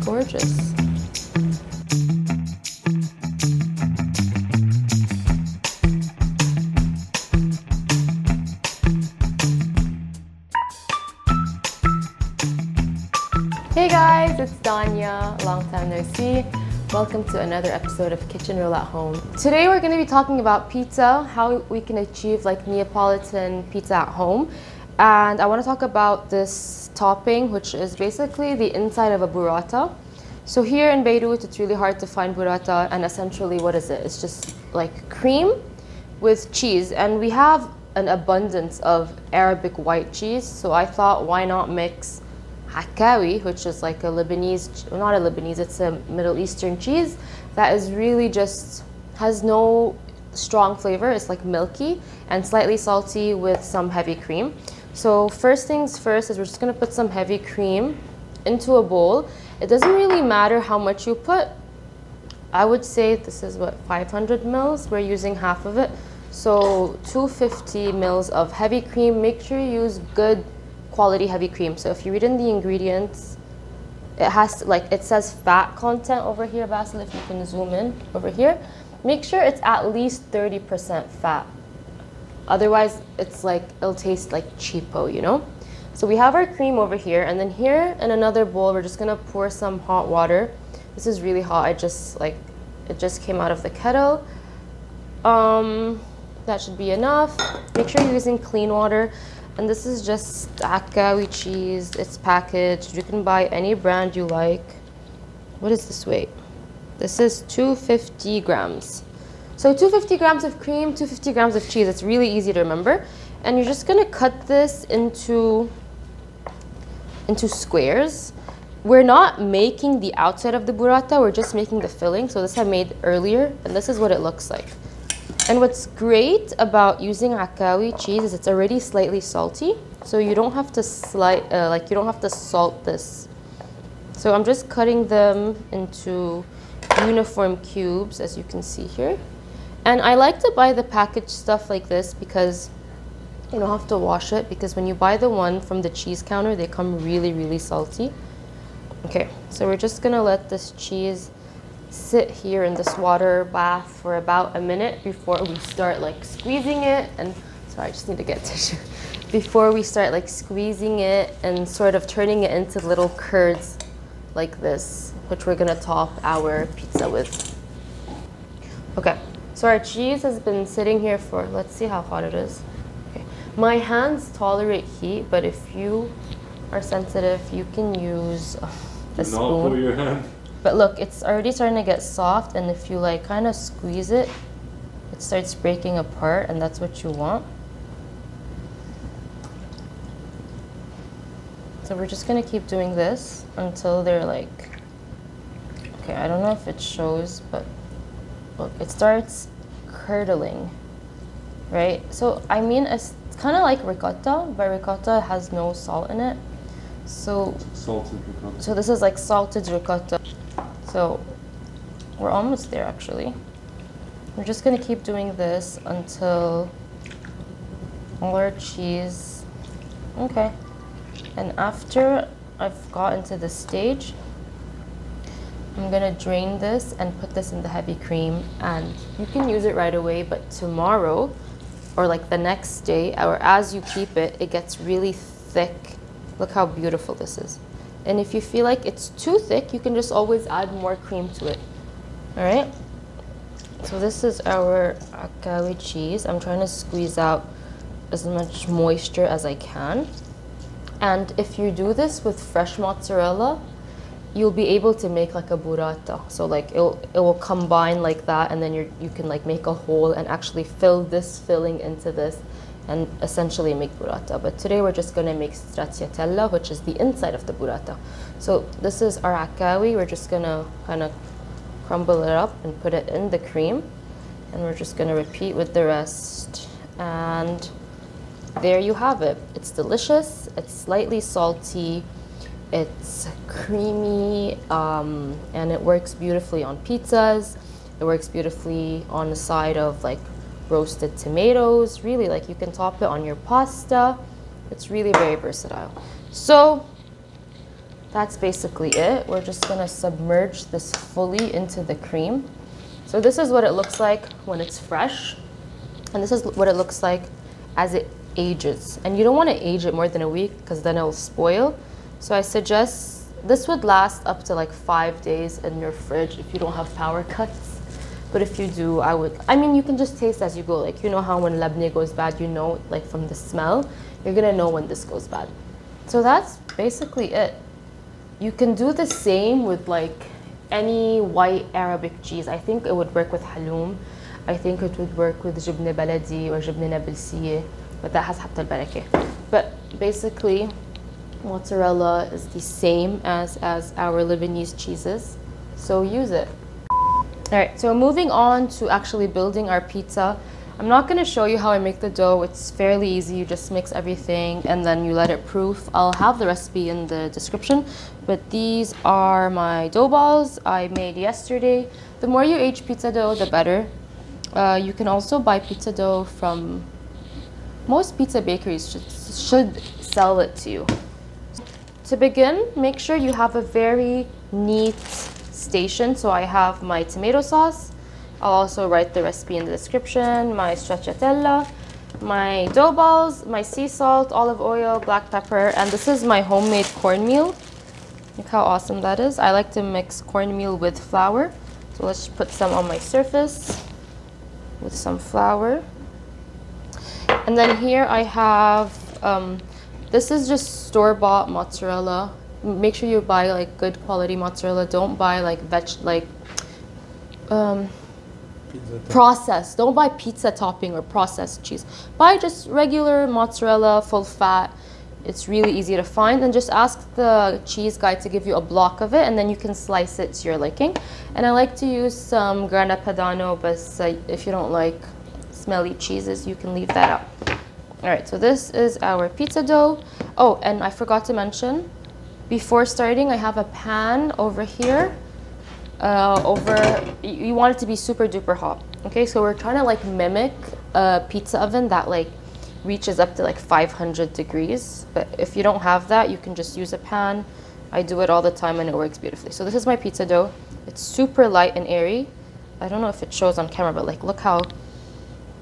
gorgeous. Hey guys, it's Danya, long time no see. Welcome to another episode of Kitchenrule at Home. Today we're going to be talking about pizza, how we can achieve like Neapolitan pizza at home. And I want to talk about this topping, which is basically the inside of a burrata. So here in Beirut, it's really hard to find burrata, and essentially what is it? It's just like cream with cheese, and we have an abundance of Arabic white cheese. So I thought, why not mix Hakawi, which is like a Lebanese, not a Lebanese, it's a Middle Eastern cheese that is really just, has no strong flavor. It's like milky and slightly salty with some heavy cream. So first things first is we're just gonna put some heavy cream into a bowl. It doesn't really matter how much you put. I would say this is what, 500 mils, we're using half of it. So 250 mils of heavy cream. Make sure you use good quality heavy cream. So if you read in the ingredients, it has to, like, it says fat content over here, Basil, if you can zoom in over here. Make sure it's at least 30% fat. Otherwise, it's like, it'll taste like cheapo, you know? So we have our cream over here, and then here in another bowl, we're just gonna pour some hot water. This is really hot. It just came out of the kettle. That should be enough. Make sure you're using clean water. And this is just Hakawi cheese. It's packaged. You can buy any brand you like. What is this weight? This is 250 grams. So 250 grams of cream, 250 grams of cheese. It's really easy to remember. And you're just gonna cut this into squares. We're not making the outside of the burrata, we're just making the filling. So this I made earlier, and this is what it looks like. And what's great about using Hakawi cheese is it's already slightly salty, so you don't have to you don't have to salt this. So I'm just cutting them into uniform cubes, as you can see here. And I like to buy the packaged stuff like this because you don't have to wash it, because when you buy the one from the cheese counter, they come really, really salty. Okay, so we're just gonna let this cheese sit here in this water bath for about a minute before we start like squeezing it. And sorry, I just need to get tissue. Before we start like squeezing it and sort of turning it into little curds like this, which we're gonna top our pizza with. Okay, so our cheese has been sitting here for, let's see how hot it is. Okay, my hands tolerate heat, but if you are sensitive, you can use a spoon. Not put your hand. But look, it's already starting to get soft, and if you like kind of squeeze it, it starts breaking apart, and that's what you want. So we're just gonna keep doing this until they're like, okay, I don't know if it shows, but look, it starts curdling, right? So I mean, it's kind of like ricotta, but ricotta has no salt in it. So Salted ricotta. So this is like salted ricotta. So we're almost there actually. We're just gonna keep doing this until all our cheese, okay. And after I've gotten to this stage, I'm gonna drain this and put this in the heavy cream, and you can use it right away, but tomorrow or like the next day, or as you keep it, it gets really thick. Look how beautiful this is. And if you feel like it's too thick, you can just always add more cream to it. All right? So this is our Hakawi cheese. I'm trying to squeeze out as much moisture as I can. And if you do this with fresh mozzarella, you'll be able to make like a burrata. So like it will combine like that, and then you can like make a hole and actually fill this filling into this and essentially make burrata. But today we're just gonna make stracciatella, which is the inside of the burrata. So this is our Hakawi. We're just gonna kind of crumble it up and put it in the cream. And we're just gonna repeat with the rest. And there you have it. It's delicious, it's slightly salty, it's creamy, and it works beautifully on pizzas. It works beautifully on the side of like roasted tomatoes. Really, like you can top it on your pasta. It's really very versatile. So that's basically it. We're just gonna submerge this fully into the cream. So this is what it looks like when it's fresh, and this is what it looks like as it ages. And you don't want to age it more than a week because then it'll spoil. So I suggest this would last up to like 5 days in your fridge if you don't have power cuts. But if you do, I mean, you can just taste as you go. Like, you know how when labneh goes bad, you know, like from the smell, you're gonna know when this goes bad. So that's basically it. You can do the same with like any white Arabic cheese. I think it would work with haloum. I think it would work with jibne baladi or jibne nablsiye, but that has hatta al-barakah. But basically, mozzarella is the same as our Lebanese cheeses, so use it. All right, so moving on to actually building our pizza. I'm not going to show you how I make the dough. It's fairly easy. You just mix everything and then you let it proof. I'll have the recipe in the description, but these are my dough balls I made yesterday. The more you age pizza dough, the better. You can also buy pizza dough from most pizza bakeries should sell it to you. To begin, make sure you have a very neat station. So I have my tomato sauce. I'll also write the recipe in the description, my stracciatella, my dough balls, my sea salt, olive oil, black pepper, and this is my homemade cornmeal. Look how awesome that is. I like to mix cornmeal with flour. So let's put some on my surface with some flour. And then here I have, this is just store-bought mozzarella. Make sure you buy like good quality mozzarella. Don't buy like processed. Don't buy pizza topping or processed cheese. Buy just regular mozzarella, full fat. It's really easy to find, and just ask the cheese guy to give you a block of it, and then you can slice it to your liking. And I like to use some grana padano, but if you don't like smelly cheeses, you can leave that out. All right, so this is our pizza dough. Oh, and I forgot to mention, before starting, I have a pan over here. You want it to be super duper hot. Okay, so we're trying to like mimic a pizza oven that like reaches up to like 500 degrees. But if you don't have that, you can just use a pan. I do it all the time and it works beautifully. So this is my pizza dough. It's super light and airy. I don't know if it shows on camera, but like look how,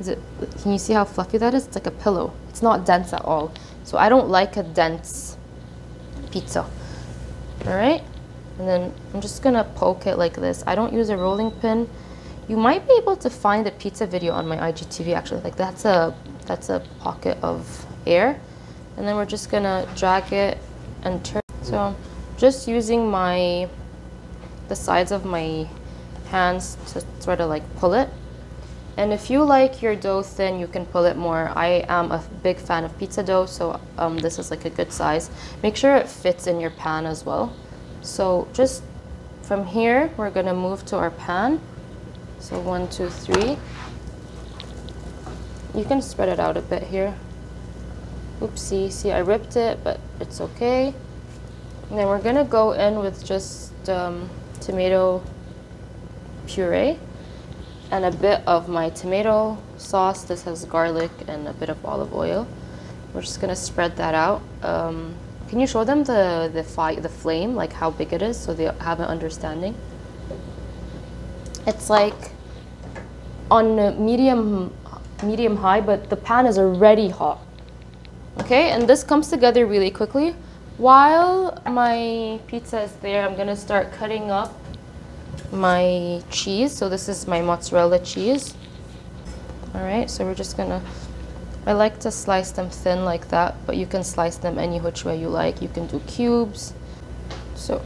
can you see how fluffy that is? It's like a pillow. It's not dense at all. So I don't like a dense pizza. All right. And then I'm just gonna poke it like this. I don't use a rolling pin. You might be able to find a pizza video on my IGTV actually. Like that's a pocket of air. And then we're just gonna drag it and turn. So I'm just using the sides of my hands to sort of like pull it. And if you like your dough thin, you can pull it more. I am a big fan of pizza dough, so this is like a good size. Make sure it fits in your pan as well. So just from here, we're gonna move to our pan. So 1, 2, 3. You can spread it out a bit here. Oopsie, see I ripped it, but it's okay. And then we're gonna go in with just tomato puree and a bit of my tomato sauce. This has garlic and a bit of olive oil. We're just gonna spread that out. Can you show them the flame, like how big it is, so they have an understanding? It's like on medium high, but the pan is already hot. Okay, and this comes together really quickly. While my pizza is there, I'm gonna start cutting up my cheese. So this is my mozzarella cheese. All right, so we're just gonna, I like to slice them thin like that, but you can slice them any which way you like. You can do cubes. So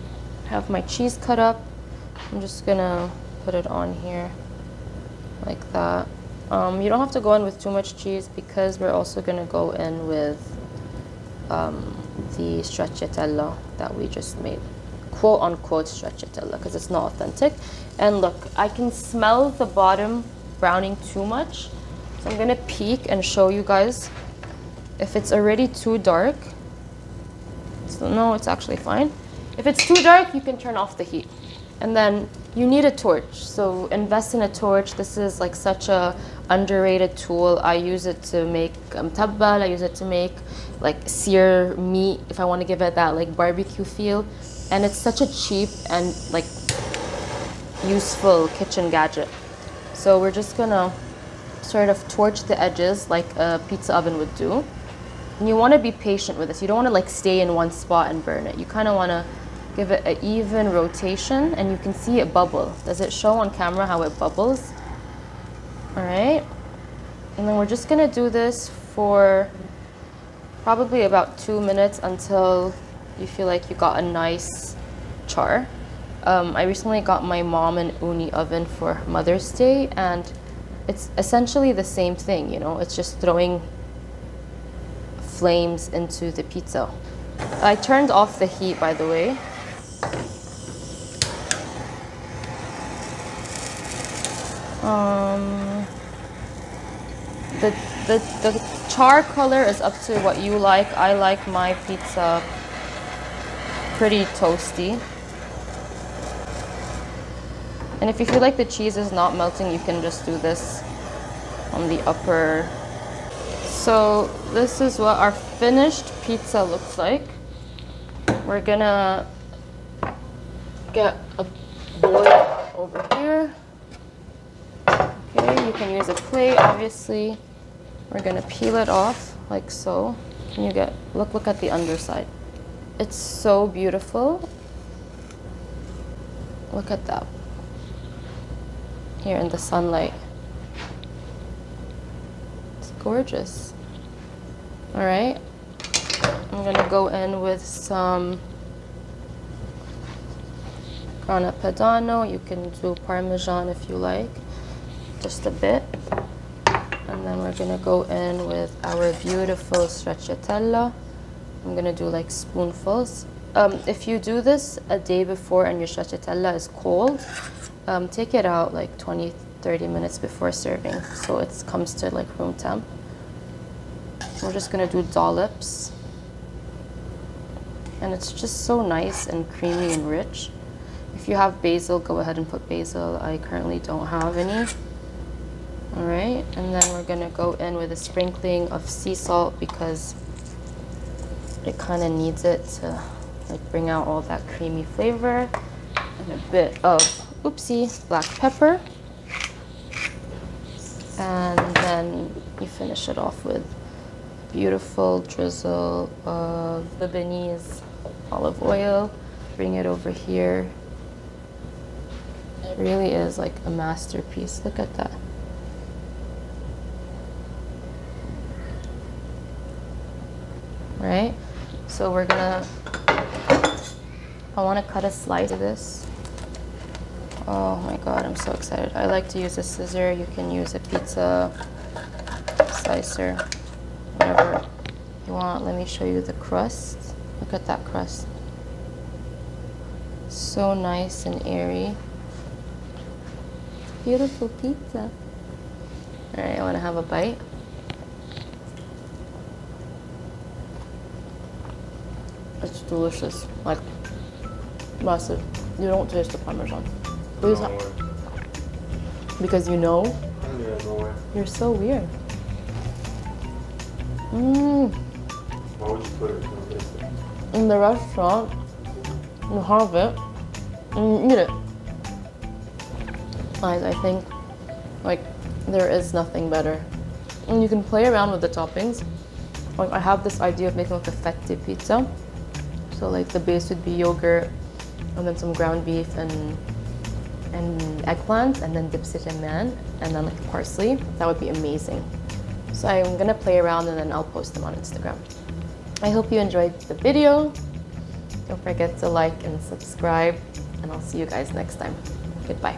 I have my cheese cut up. I'm just gonna put it on here like that. You don't have to go in with too much cheese because we're also gonna go in with the stracciatella that we just made. Quote unquote stracciatella, because it's not authentic. And look, I can smell the bottom browning too much. So I'm gonna peek and show you guys if it's already too dark. So no, it's actually fine. If it's too dark, you can turn off the heat. And then you need a torch. So invest in a torch. This is like such a underrated tool. I use it to make tabbal. I use it to make like sear meat if I want to give it that like barbecue feel. And it's such a cheap and like useful kitchen gadget. So we're just gonna sort of torch the edges like a pizza oven would do. And you want to be patient with this. You don't want to like stay in one spot and burn it. You kind of want to give it an even rotation, and you can see it bubble. Does it show on camera how it bubbles? All right. And then we're just gonna do this for probably about 2 minutes until you feel like you got a nice char. I recently got my mom an uni oven for Mother's Day, and it's essentially the same thing, you know, it's just throwing flames into the pizza. I turned off the heat, by the way. The char color is up to what you like. I like my pizza pretty toasty. And if you feel like the cheese is not melting, you can just do this on the upper. So this is what our finished pizza looks like. We're gonna get a bowl over here. Okay, you can use a plate, obviously. We're gonna peel it off like so. And you get, look at the underside. It's so beautiful. Look at that. Here in the sunlight. It's gorgeous. All right, I'm gonna go in with some grana padano. You can do Parmesan if you like, just a bit. And then we're gonna go in with our beautiful stracciatella. I'm gonna do like spoonfuls. If you do this a day before and your stracciatella is cold, take it out like 20-30 minutes before serving, so it comes to like room temp. We're just gonna do dollops. And it's just so nice and creamy and rich. If you have basil, go ahead and put basil. I currently don't have any. All right, and then we're gonna go in with a sprinkling of sea salt because it kind of needs it to like bring out all that creamy flavor. And a bit of, oopsie, black pepper. And then you finish it off with beautiful drizzle of Lebanese olive oil. Bring it over here. It really is like a masterpiece. Look at that. Right? So we're gonna, I want to cut a slice of this. Oh my god, I'm so excited. I like to use a scissor. You can use a pizza slicer, whatever you want. Let me show you the crust. Look at that crust. So nice and airy. Beautiful pizza. All right, I want to have a bite. It's delicious, like massive. You don't taste the Parmesan. Please, no way. Because you know? Yeah, no way. You're so weird. Why would you put it in the restaurant? You have it and you eat it. Guys, I think like there is nothing better. And you can play around with the toppings. Like I have this idea of making like a fette pizza. So like the base would be yogurt and then some ground beef and eggplant, and then dips it in man, and then like parsley. That would be amazing. So I'm gonna play around and then I'll post them on Instagram. I hope you enjoyed the video. Don't forget to like and subscribe, and I'll see you guys next time. Goodbye.